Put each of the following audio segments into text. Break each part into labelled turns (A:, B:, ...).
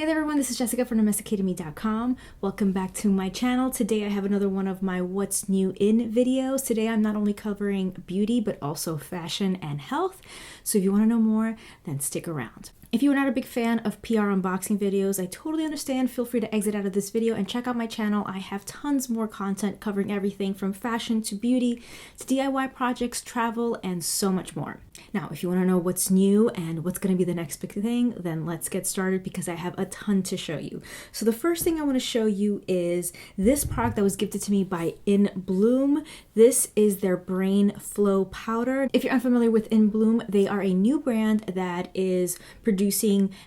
A: Hey there everyone, this is Jessica from domesticatedme.com. Welcome back to my channel. Today I have another one of my what's new in videos. Today I'm not only covering beauty but also fashion and health. So if you want to know more, then stick around. If you are not a big fan of PR unboxing videos, I totally understand. Feel free to exit out of this video and check out my channel. I have tons more content covering everything from fashion to beauty to DIY projects, travel, and so much more. Now, if you want to know what's new and what's going to be the next big thing, then let's get started because I have a ton to show you. So the first thing I want to show you is this product that was gifted to me by InBloom. This is their Brain Flow Powder. If you're unfamiliar with InBloom, they are a new brand that is producing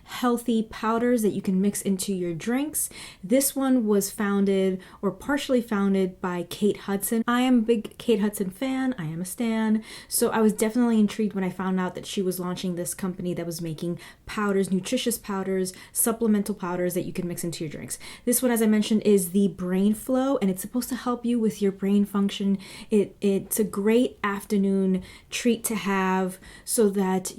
A: healthy powders that you can mix into your drinks. This one was founded or partially founded by Kate Hudson. I am a big Kate Hudson fan. I am a stan. So I was definitely intrigued when I found out that she was launching this company that was making powders, nutritious powders, supplemental powders that you can mix into your drinks. This one, as I mentioned, is the Brain Flow, and it's supposed to help you with your brain function. It's a great afternoon treat to have so that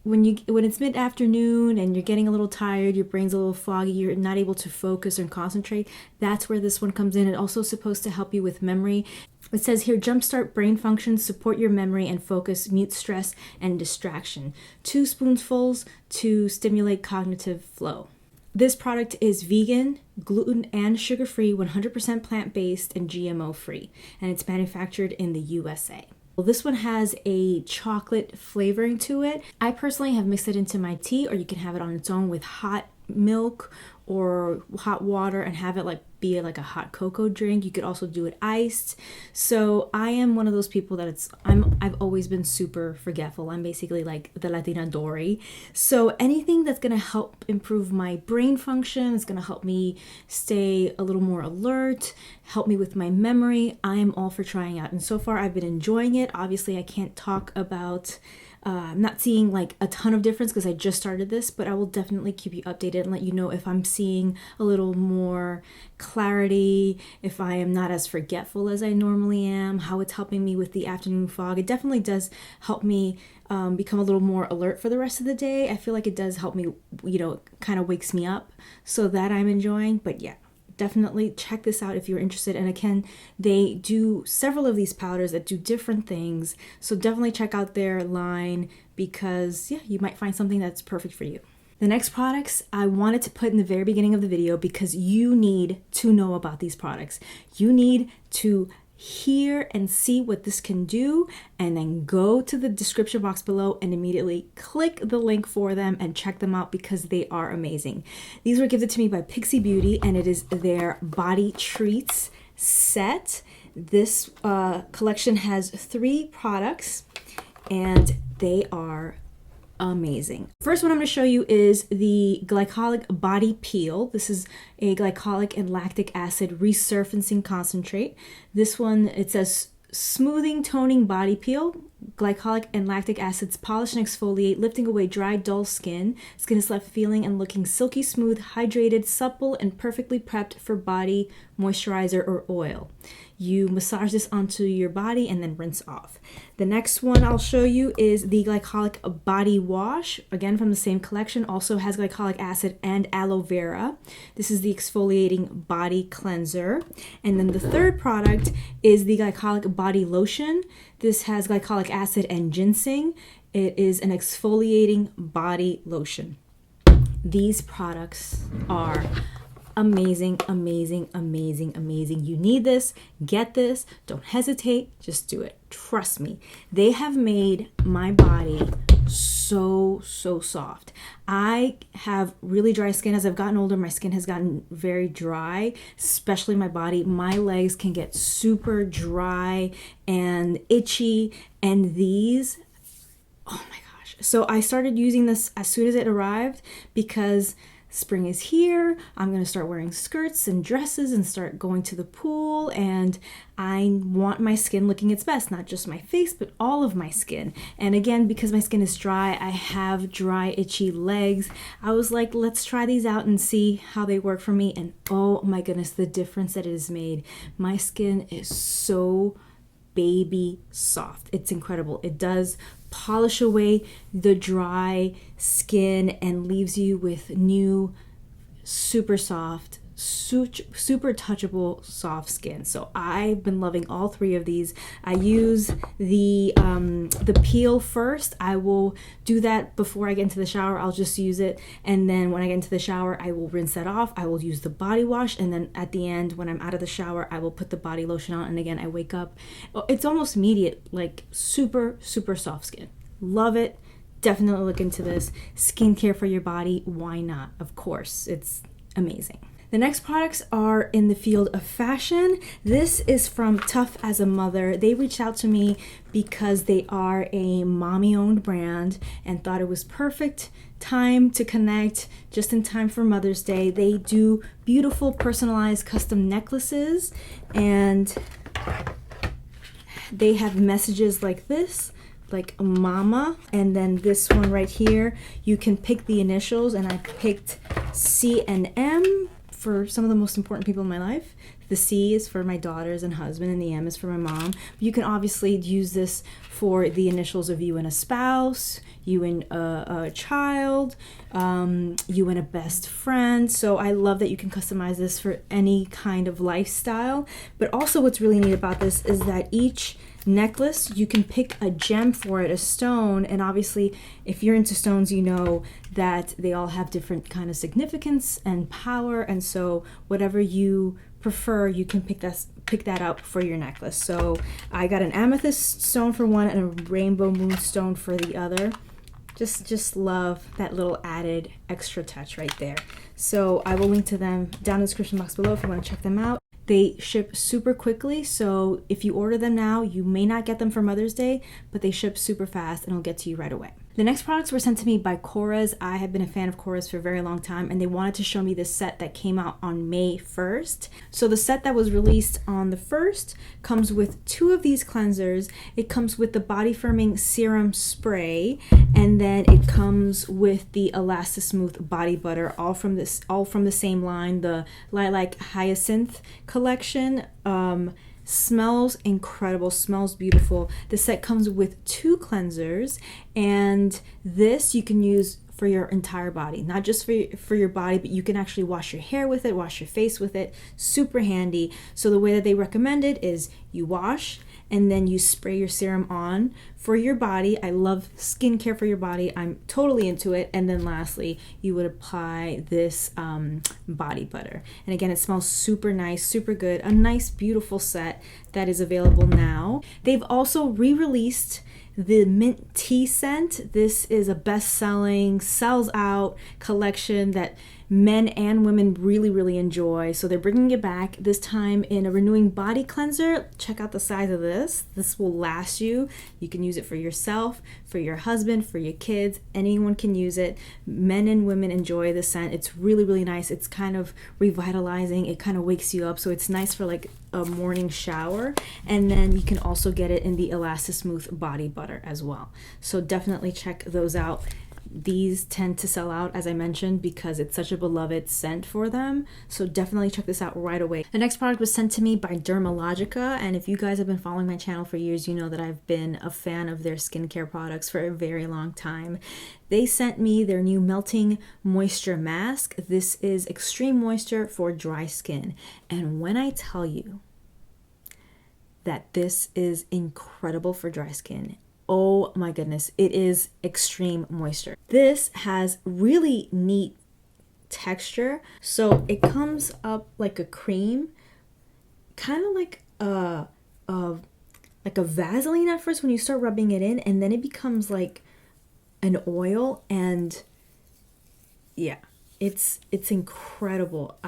A: when it's mid-afternoon and you're getting a little tired, your brain's a little foggy, you're not able to focus and concentrate, that's where this one comes in. It's also supposed to help you with memory. It says here, jumpstart brain function, support your memory and focus, mute stress and distraction. 2 spoonfuls to stimulate cognitive flow. This product is vegan, gluten and sugar-free, 100% plant-based and GMO-free, and it's manufactured in the USA. Well, this one has a chocolate flavoring to it. I personally have mixed it into my tea, or you can have it on its own with hot milk or hot water and have it be like a hot cocoa drink. You could also do it iced. So I am one of those people that I've always been super forgetful. I'm basically like the Latina Dory. So anything that's gonna help improve my brain function, it's gonna help me stay a little more alert, help me with my memory, I am all for trying out. And so far I've been enjoying it. Obviously I can't talk about I'm not seeing like a ton of difference because I just started this, but I will definitely keep you updated and let you know if I'm seeing a little more clarity, if I am not as forgetful as I normally am, how it's helping me with the afternoon fog. It definitely does help me become a little more alert for the rest of the day. I feel like it does help me, kind of wakes me up, so that I'm enjoying. But yeah, definitely check this out if you're interested. And again, they do several of these powders that do different things. So definitely check out their line because yeah, you might find something that's perfect for you. The next products I wanted to put in the very beginning of the video because you need to know about these products. You need to hear and see what this can do, and then go to the description box below and immediately click the link for them and check them out because they are amazing. These were gifted to me by Pixi Beauty, and it is their Body Treats set. This collection has 3 products and they are amazing. First one I'm going to show you is the Glycolic Body Peel. This is a glycolic and lactic acid resurfacing concentrate. This one, it says smoothing, toning body peel. Glycolic and lactic acids polish and exfoliate, lifting away dry, dull skin. Skin is left feeling and looking silky smooth, hydrated, supple, and perfectly prepped for body moisturizer or oil. You massage this onto your body and then rinse off. The next one I'll show you is the Glycolic Body Wash. Again, from the same collection, also has glycolic acid and aloe vera. This is the exfoliating body cleanser. And then the third product is the Glycolic Body Lotion. This has glycolic acid and ginseng. It is an exfoliating body lotion. These products are amazing, amazing, amazing, amazing. You need this, get this, don't hesitate, just do it. Trust me. They have made my body so soft. I have really dry skin. As I've gotten older, my skin has gotten very dry, especially my body. My legs can get super dry and itchy, and these, oh my gosh. So I started using this as soon as it arrived because spring is here. I'm going to start wearing skirts and dresses and start going to the pool, and I want my skin looking its best, not just my face, but all of my skin. And again, because my skin is dry, I have dry, itchy legs. I was like, let's try these out and see how they work for me. And oh my goodness, the difference that it has made. My skin is so baby soft. It's incredible. It does polish away the dry skin and leaves you with new, super soft, super touchable soft skin. So I've been loving all three of these. I use the peel first. I will do that before I get into the shower. I'll just use it, and then when I get into the shower, I will rinse that off. I will use the body wash, and then at the end, when I'm out of the shower, I will put the body lotion on. And again, I wake up, it's almost immediate, like super soft skin. Love it. Definitely look into this. Skincare for your body, why not? Of course, it's amazing. The next products are in the field of fashion. This is from Tough as a Mother. They reached out to me because they are a mommy-owned brand and thought it was perfect time to connect just in time for Mother's Day. They do beautiful personalized custom necklaces, and they have messages like this, like mama, and then this one right here, you can pick the initials, and I picked C and M for some of the most important people in my life. The C is for my daughters and husband, and the M is for my mom. You can obviously use this for the initials of you and a spouse, you and a child, you and a best friend. So I love that you can customize this for any kind of lifestyle. But also what's really neat about this is that each necklace, you can pick a gem for it, a stone, and obviously if you're into stones, you know that they all have different kind of significance and power, and so whatever you prefer, you can pick that up for your necklace. So I got an amethyst stone for one and a rainbow moonstone for the other. Just love that little added extra touch right there. So I will link to them down in the description box below if you want to check them out. They ship super quickly, so if you order them now, you may not get them for Mother's Day, but they ship super fast and it'll get to you right away. The next products were sent to me by Korres. I have been a fan of Korres for a very long time, and they wanted to show me this set that came out on May 1st. So the set that was released on the 1st comes with 2 of these cleansers. It comes with the body firming serum spray, and then it comes with the Elastismooth body butter, all from the same line, the Lilac Hyacinth collection. Smells incredible, smells beautiful. The set comes with 2 cleansers, and this you can use for your entire body, not just for your body, but you can actually wash your hair with it, wash your face with it. Super handy. So the way that they recommend it is you wash and then you spray your serum on for your body. I love skincare for your body. I'm totally into it. And then lastly, you would apply this body butter. And again, it smells super nice, super good. A nice, beautiful set that is available now. They've also re-released the mint tea scent. This is a best-selling, sells out collection that men and women really enjoy. So they're bringing it back, this time in a renewing body cleanser. Check out the size of this. This will last you. You can use it for yourself, for your husband, for your kids. Anyone can use it. Men and women enjoy the scent. It's really nice. It's kind of revitalizing. It kind of wakes you up. So it's nice for like a morning shower. And then you can also get it in the Elastismooth body butter as well. So definitely check those out. These tend to sell out, as I mentioned, because it's such a beloved scent for them. So definitely check this out right away. The next product was sent to me by Dermalogica, and if you guys have been following my channel for years, you know that I've been a fan of their skincare products for a very long time. They sent me their new Melting Moisture Mask. This is extreme moisture for dry skin. And when I tell you that this is incredible for dry skin, oh my goodness, it is extreme moisture. This has really neat texture. So it comes up like a cream, kind of like a Vaseline at first when you start rubbing it in, and then it becomes like an oil, and yeah, it's incredible.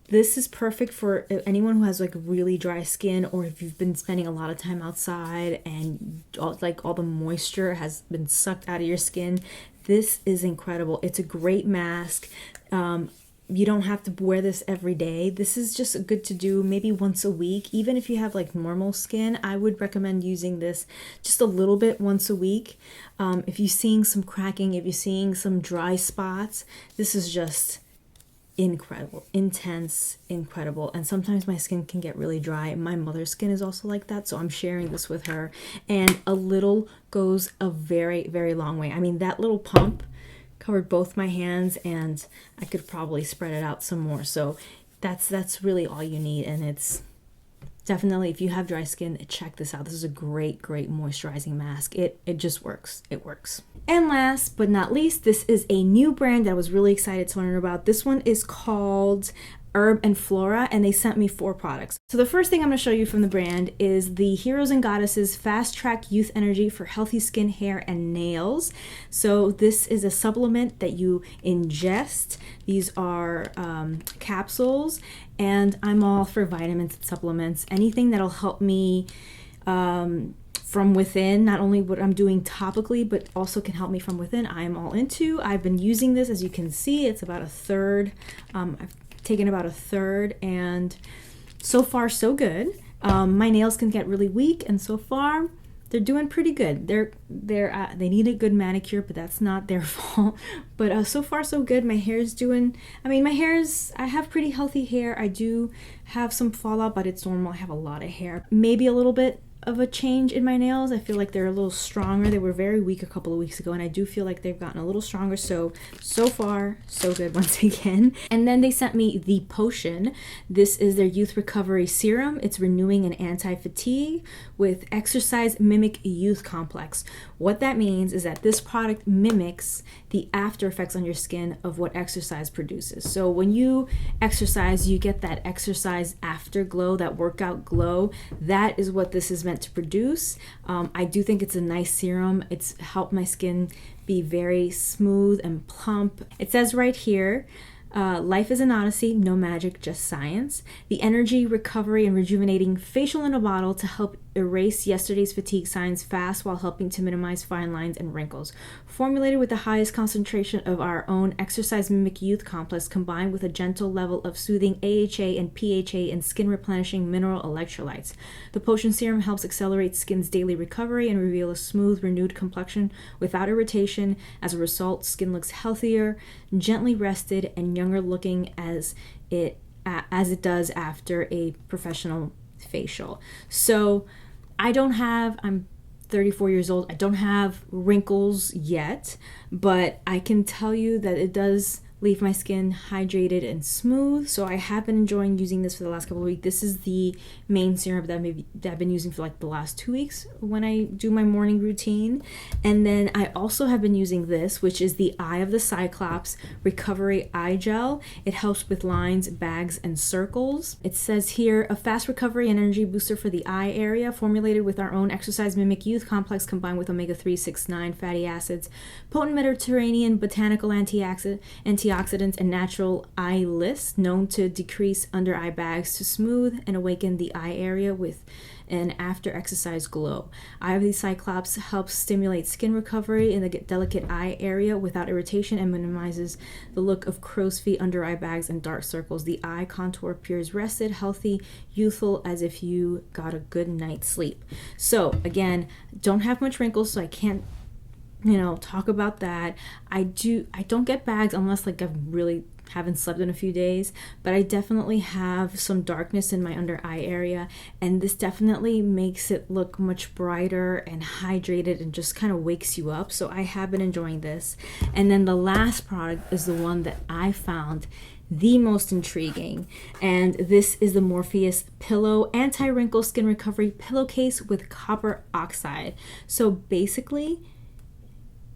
A: This is perfect for anyone who has like really dry skin, or if you've been spending a lot of time outside and all the moisture has been sucked out of your skin. This is incredible. It's a great mask. You don't have to wear this every day. This is just good to do maybe once a week. Even if you have like normal skin, I would recommend using this just a little bit once a week. If you're seeing some cracking, if you're seeing some dry spots, this is just incredible, intense, incredible. And sometimes my skin can get really dry. My mother's skin is also like that, so I'm sharing this with her. And a little goes a very, very long way. I mean, that little pump covered both my hands, and I could probably spread it out some more. So that's really all you need. And it's definitely, if you have dry skin, check this out. This is a great moisturizing mask. It just works. It works. And last but not least, this is a new brand that I was really excited to learn about. This one is called Herb and Flora, and they sent me 4 products. So the first thing I'm going to show you from the brand is the Heroes and Goddesses Fast Track Youth Energy for healthy skin, hair, and nails. So this is a supplement that you ingest. These are capsules, and I'm all for vitamins and supplements. Anything that'll help me from within, not only what I'm doing topically, but also can help me from within, I am all into. I've been using this, as you can see, it's about a third. I've taken about a third, and so far so good. My nails can get really weak, and so far they're doing pretty good. They need a good manicure, but that's not their fault. But so far so good. My hair's doing, I have pretty healthy hair. I do have some fallout, but it's normal. I have a lot of hair. Maybe a little bit of a change in my nails. I feel like they're a little stronger. They were very weak a couple of weeks ago, and I do feel like they've gotten a little stronger. So far so good once again. And then they sent me the potion. This is their youth recovery serum. It's renewing and anti-fatigue with exercise mimic youth complex. What that means is that this product mimics the after effects on your skin of what exercise produces. So when you exercise, you get that exercise afterglow, that workout glow. That is what this is meant to produce. I do think it's a nice serum. It's helped my skin be very smooth and plump. It says right here, life is an odyssey, no magic, just science. The energy, recovery, and rejuvenating facial in a bottle to help erase yesterday's fatigue signs fast while helping to minimize fine lines and wrinkles. Formulated with the highest concentration of our own exercise mimic youth complex, combined with a gentle level of soothing AHA and PHA and skin replenishing mineral electrolytes. The potion serum helps accelerate skin's daily recovery and reveal a smooth, renewed complexion without irritation. As a result, skin looks healthier, gently rested, and younger looking as it does after a professional facial. So I'm 34 years old. I don't have wrinkles yet, but I can tell you that it does leave my skin hydrated and smooth. So I have been enjoying using this for the last couple of weeks. This is the main serum that I've been using for like the last 2 weeks when I do my morning routine. And then I also have been using this, which is the Eye of the Cyclops Recovery Eye Gel. It helps with lines, bags, and circles. It says here, a fast recovery and energy booster for the eye area, formulated with our own exercise mimic youth complex combined with omega-3, 6, 9 fatty acids, potent Mediterranean botanical antioxidants, and natural eye lists known to decrease under eye bags, to smooth and awaken the eye area with an after exercise glow. Eye of the Cyclops helps stimulate skin recovery in the delicate eye area without irritation and minimizes the look of crow's feet, under eye bags, and dark circles. The eye contour appears rested, healthy, youthful, as if you got a good night's sleep. So again, don't have much wrinkles, so I can't talk about that. I don't get bags unless like I really haven't slept in a few days, but I definitely have some darkness in my under eye area, and this definitely makes it look much brighter and hydrated and just kind of wakes you up. So I have been enjoying this. And then the last product is the one that I found the most intriguing, and this is the Morpheus Pillow Anti-Wrinkle Skin Recovery Pillowcase with copper oxide. So basically,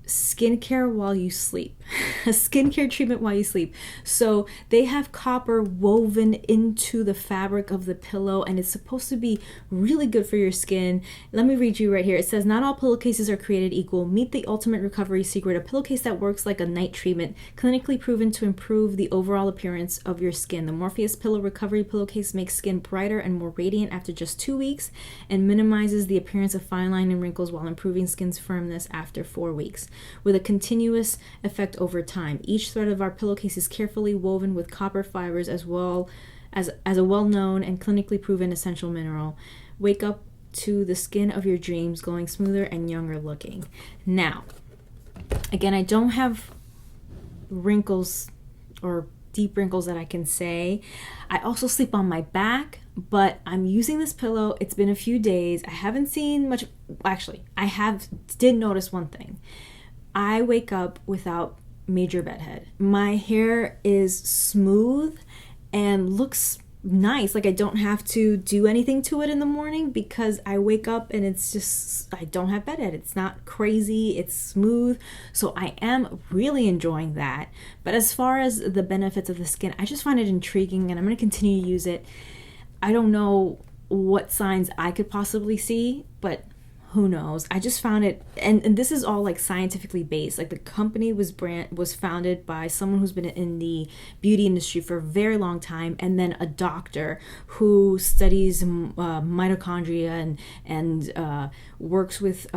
A: skincare while you sleep. A skincare treatment while you sleep. So they have copper woven into the fabric of the pillow, and it's supposed to be really good for your skin. Let me read you right here. It says, not all pillowcases are created equal. Meet the ultimate recovery secret. A pillowcase that works like a night treatment, clinically proven to improve the overall appearance of your skin. The Morpheus Pillow Recovery Pillowcase makes skin brighter and more radiant after just 2 weeks, and minimizes the appearance of fine line and wrinkles while improving skin's firmness after 4 weeks. With a continuous effect over time. Each thread of our pillowcase is carefully woven with copper fibers, as well as a well-known and clinically proven essential mineral. Wake up to the skin of your dreams, glowing smoother and younger looking. Now, again, I don't have wrinkles or deep wrinkles that I can say. I also sleep on my back, but I'm using this pillow. It's been a few days. I haven't seen much. Actually, did notice one thing. I wake up without major bedhead. My hair is smooth and looks nice. Like I don't have to do anything to it in the morning because I wake up and it's just, I don't have bedhead. It's not crazy. It's smooth. So I am really enjoying that. But as far as the benefits of the skin, I just find it intriguing and I'm going to continue to use it. I don't know what signs I could possibly see, but who knows? I just found it, and this is all like scientifically based. Like the company was founded by someone who's been in the beauty industry for a very long time, and then a doctor who studies mitochondria and works with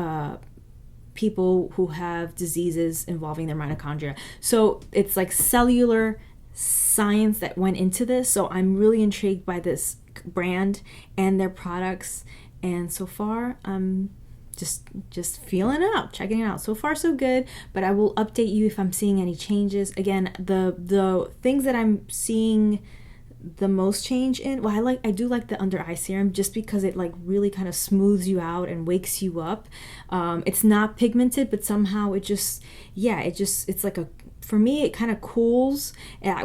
A: people who have diseases involving their mitochondria. So it's like cellular science that went into this. So I'm really intrigued by this brand and their products, and so far I'm just feeling it out, checking it out. So far so good, but I will update you if I'm seeing any changes. Again, the things that I'm seeing the most change in, well, I do like the under eye serum just because it like really kind of smooths you out and wakes you up. It's not pigmented, but somehow it just, yeah, it's like for me, it kind of cools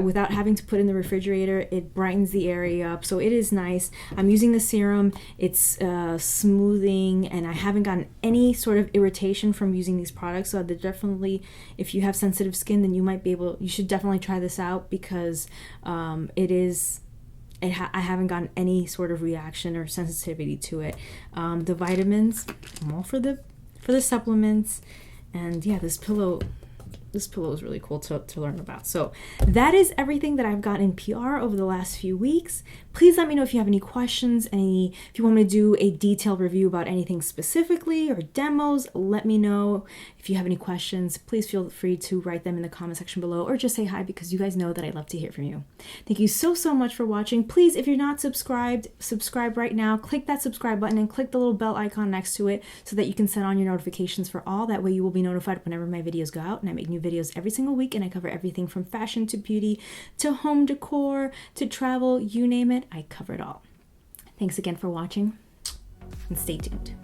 A: without having to put in the refrigerator. It brightens the area up, so it is nice. I'm using the serum. It's smoothing, and I haven't gotten any sort of irritation from using these products. So they're definitely, if you have sensitive skin, then you should definitely try this out because I haven't gotten any sort of reaction or sensitivity to it. The vitamins, I'm all for the supplements, and yeah, this pillow is really cool to learn about. So that is everything that I've got in PR over the last few weeks. Please let me know if you have any questions, if you want me to do a detailed review about anything specifically or demos, let me know. If you have any questions, please feel free to write them in the comment section below or just say hi because you guys know that I love to hear from you. Thank you so much for watching. Please, if you're not subscribed, subscribe right now. Click that subscribe button and click the little bell icon next to it so that you can set on your notifications for all. That way you will be notified whenever my videos go out, and I make new videos every single week, and I cover everything from fashion to beauty to home decor to travel, you name it, I cover it all. Thanks again for watching, and stay tuned.